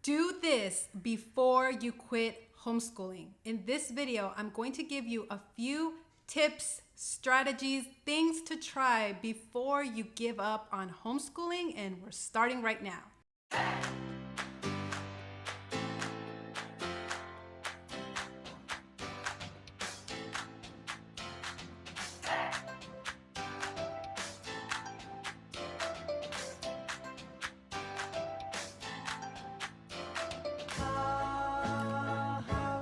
Do this before you quit homeschooling. In this video, I'm going to give you a few tips, strategies, things to try before you give up on homeschooling, and we're starting right now.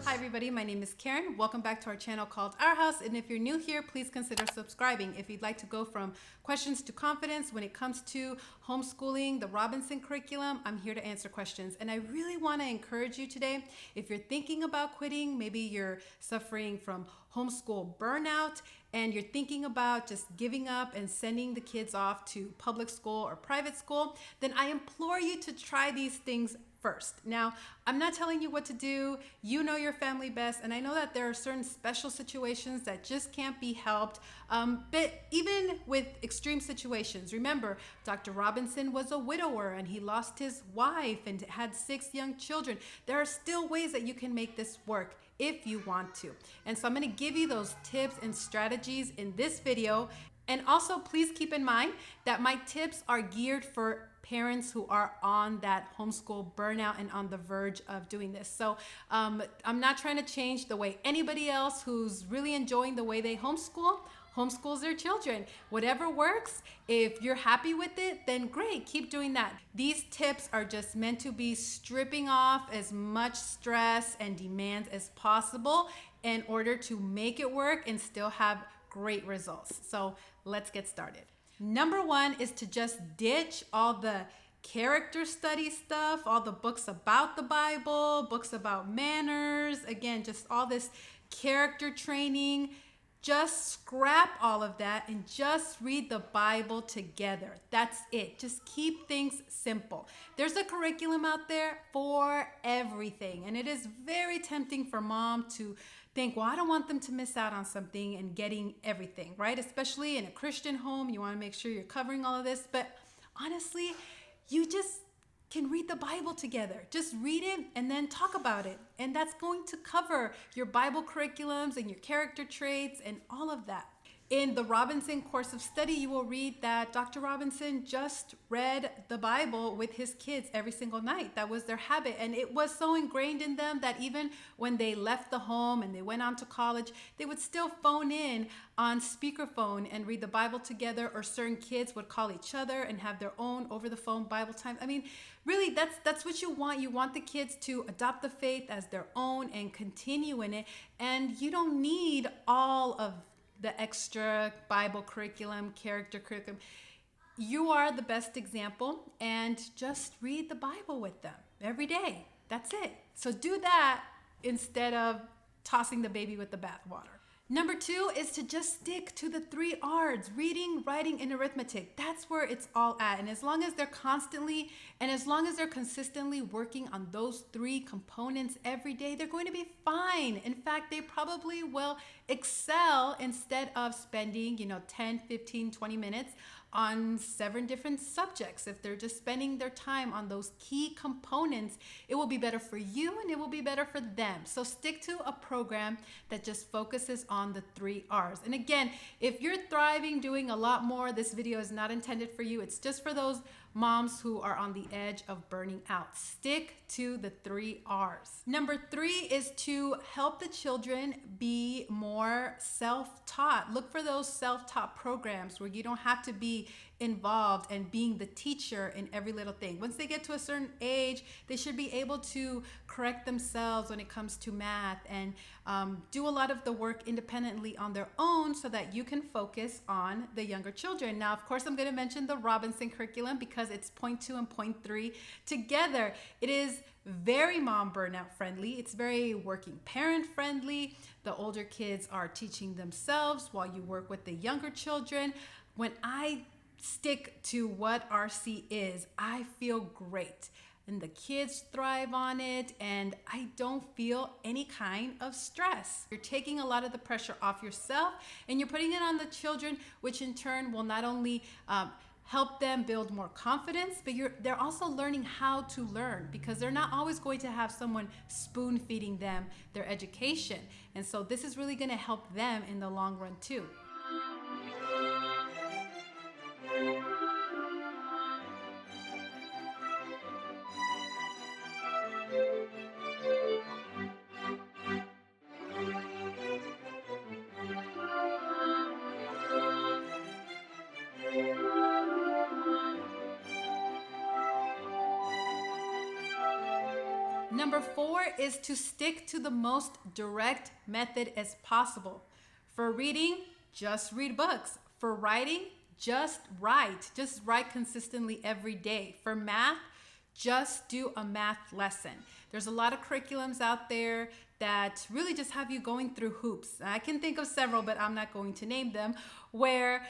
Hi everybody, my name is Karen. Welcome back to our channel called Our House. And if you're new here, please consider subscribing. If you'd like to go from questions to confidence when it comes to homeschooling, the Robinson curriculum, I'm here to answer questions. And I really want to encourage you today, if you're thinking about quitting, maybe you're suffering from homeschool burnout, and you're thinking about just giving up and sending the kids off to public school or private school, then I implore you to try these things first. Now, I'm not telling you what to do. You know your family best, and I know that there are certain special situations that just can't be helped. But even with extreme situations, remember, Dr. Robinson was a widower and he lost his wife and had 6 young children. There are still ways that you can make this work if you want to. And so I'm going to give you those tips and strategies in this video. And also, please keep in mind that my tips are geared for parents who are on that homeschool burnout and on the verge of doing this. So I'm not trying to change the way anybody else who's really enjoying the way they homeschools their children. Whatever works, if you're happy with it, then great, keep doing that. These tips are just meant to be stripping off as much stress and demands as possible in order to make it work and still have great results. So let's get started. Number 1 is to just ditch all the character study stuff, all the books about the Bible, books about manners, again, just all this character training. Just scrap all of that and just read the Bible together. That's it. Just keep things simple. There's a curriculum out there for everything, and it is very tempting for mom to think, well, I don't want them to miss out on something and getting everything, right? Especially in a Christian home, you want to make sure you're covering all of this. But honestly, you just can read the Bible together. Just read it and then talk about it. And that's going to cover your Bible curriculums and your character traits and all of that. In the Robinson course of study, you will read that Dr. Robinson just read the Bible with his kids every single night. That was their habit. And it was so ingrained in them that even when they left the home and they went on to college, they would still phone in on speakerphone and read the Bible together, or certain kids would call each other and have their own over the phone Bible time. I mean, really, that's what you want. You want the kids to adopt the faith as their own and continue in it. And you don't need all of the extra Bible curriculum, character curriculum. You are the best example, and just read the Bible with them every day. That's it. So do that instead of tossing the baby with the bathwater. Number 2 is to just stick to the 3 R's: reading, writing, and arithmetic. That's where it's all at. And as long as they're consistently working on those 3 components every day, they're going to be fine. In fact, they probably will excel instead of spending, 10, 15, 20 minutes on 7 different subjects. If they're just spending their time on those key components, it will be better for you and it will be better for them. So stick to a program that just focuses on the 3 R's. And again, if you're thriving, doing a lot more, this video is not intended for you. It's just for those moms who are on the edge of burning out. Stick to the 3 R's. Number 3 is to help the children be more self-taught. Look for those self-taught programs where you don't have to be involved and being the teacher in every little thing. Once they get to a certain age, they should be able to correct themselves when it comes to math and do a lot of the work independently on their own so that you can focus on the younger children. Now, of course, I'm going to mention the Robinson curriculum because it's point 2 and point 3 together. It is very mom burnout friendly. It's very working parent friendly. The older kids are teaching themselves while you work with the younger children. When I stick to what RC is, I feel great. And the kids thrive on it, and I don't feel any kind of stress. You're taking a lot of the pressure off yourself, and you're putting it on the children, which in turn will not only help them build more confidence, but they're also learning how to learn, because they're not always going to have someone spoon feeding them their education. And so this is really going to help them in the long run too. Number 4 is to stick to the most direct method as possible. For reading, just read books. For writing, just write. Just write consistently every day. For math, just do a math lesson. There's a lot of curriculums out there that really just have you going through hoops. I can think of several, but I'm not going to name them, where,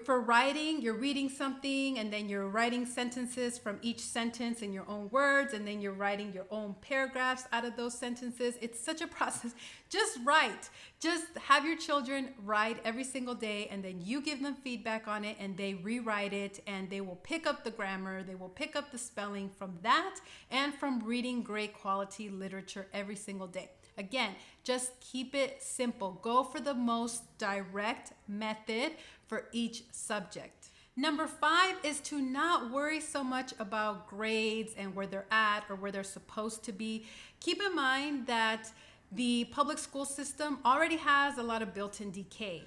for writing, you're reading something and then you're writing sentences from each sentence in your own words, and then you're writing your own paragraphs out of those sentences. It's such a process. Just write. Just have your children write every single day, and then you give them feedback on it, and they rewrite it, and they will pick up the grammar, they will pick up the spelling from that, and from reading great quality literature every single day. Again, just keep it simple. Go for the most direct method for each subject. Number 5 is to not worry so much about grades and where they're at or where they're supposed to be. Keep in mind that the public school system already has a lot of built-in decay.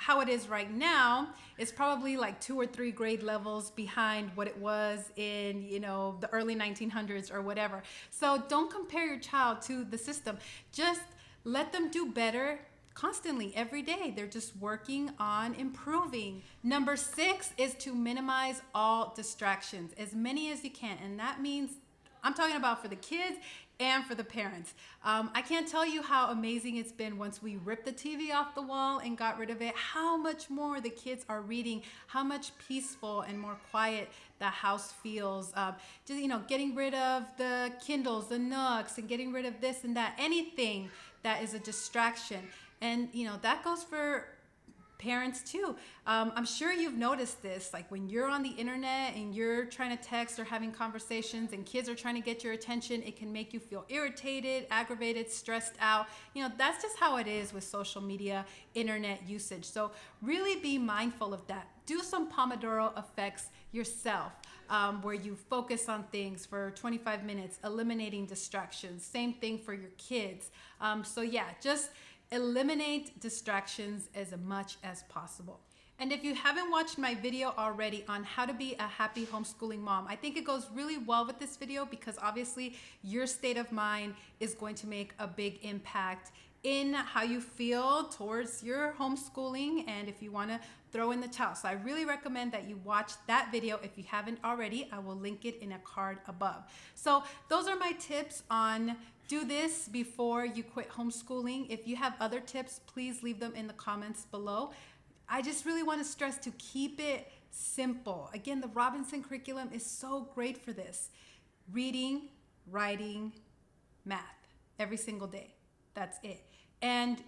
How it is right now is probably like 2 or 3 grade levels behind what it was in, the early 1900s or whatever. So don't compare your child to the system. Just let them do better constantly every day. They're just working on improving. Number 6 is to minimize all distractions, as many as you can. And that means, I'm talking about for the kids and for the parents. I can't tell you how amazing it's been once we ripped the TV off the wall and got rid of it, how much more the kids are reading, how much peaceful and more quiet the house feels. Getting rid of the Kindles, the Nooks, and getting rid of this and that, anything that is a distraction. And that goes for parents too. I'm sure you've noticed this, like when you're on the internet and you're trying to text or having conversations and kids are trying to get your attention, it can make you feel irritated, aggravated, stressed out. That's just how it is with social media, internet usage. So really be mindful of that. Do some Pomodoro effects yourself, where you focus on things for 25 minutes, eliminating distractions. Same thing for your kids. Just eliminate distractions as much as possible. And if you haven't watched my video already on how to be a happy homeschooling mom, I think it goes really well with this video, because obviously your state of mind is going to make a big impact in how you feel towards your homeschooling, and if you want to throw in the towel. So I really recommend that you watch that video if you haven't already. I will link it in a card above. So those are my tips on do this before you quit homeschooling. If you have other tips, please leave them in the comments below. I just really want to stress to keep it simple. Again, the Robinson curriculum is so great for this. Reading, writing, math every single day. That's it. And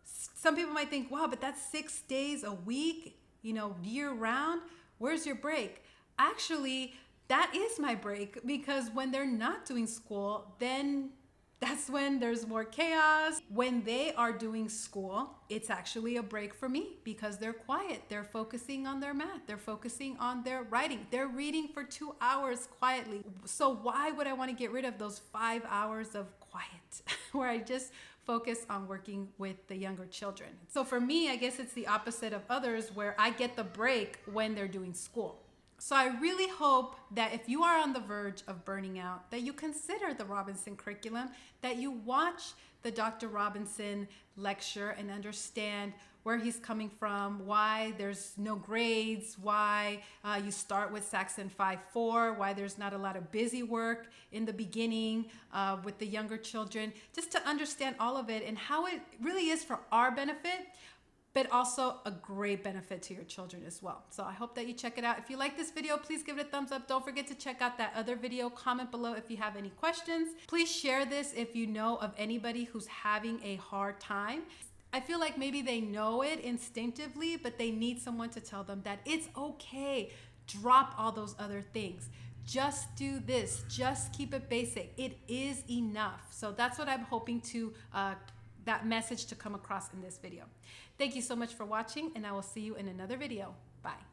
some people might think, wow, but that's 6 days a week, year round. Where's your break? Actually, that is my break, because when they're not doing school, then that's when there's more chaos. When they are doing school, it's actually a break for me, because they're quiet. They're focusing on their math. They're focusing on their writing. They're reading for 2 hours quietly. So why would I want to get rid of those 5 hours of quiet where I just focus on working with the younger children? So for me, I guess it's the opposite of others, where I get the break when they're doing school. So I really hope that if you are on the verge of burning out, that you consider the Robinson curriculum, that you watch the Dr. Robinson lecture and understand where he's coming from, why there's no grades, why you start with Saxon 5-4, why there's not a lot of busy work in the beginning with the younger children, just to understand all of it and how it really is for our benefit, but also a great benefit to your children as well. So I hope that you check it out. If you like this video, please give it a thumbs up. Don't forget to check out that other video. Comment below if you have any questions. Please share this if you know of anybody who's having a hard time. I feel like maybe they know it instinctively, but they need someone to tell them that it's okay. Drop all those other things. Just do this. Just keep it basic. It is enough. So that's what I'm hoping to, that message to come across in this video. Thank you so much for watching, and I will see you in another video. Bye.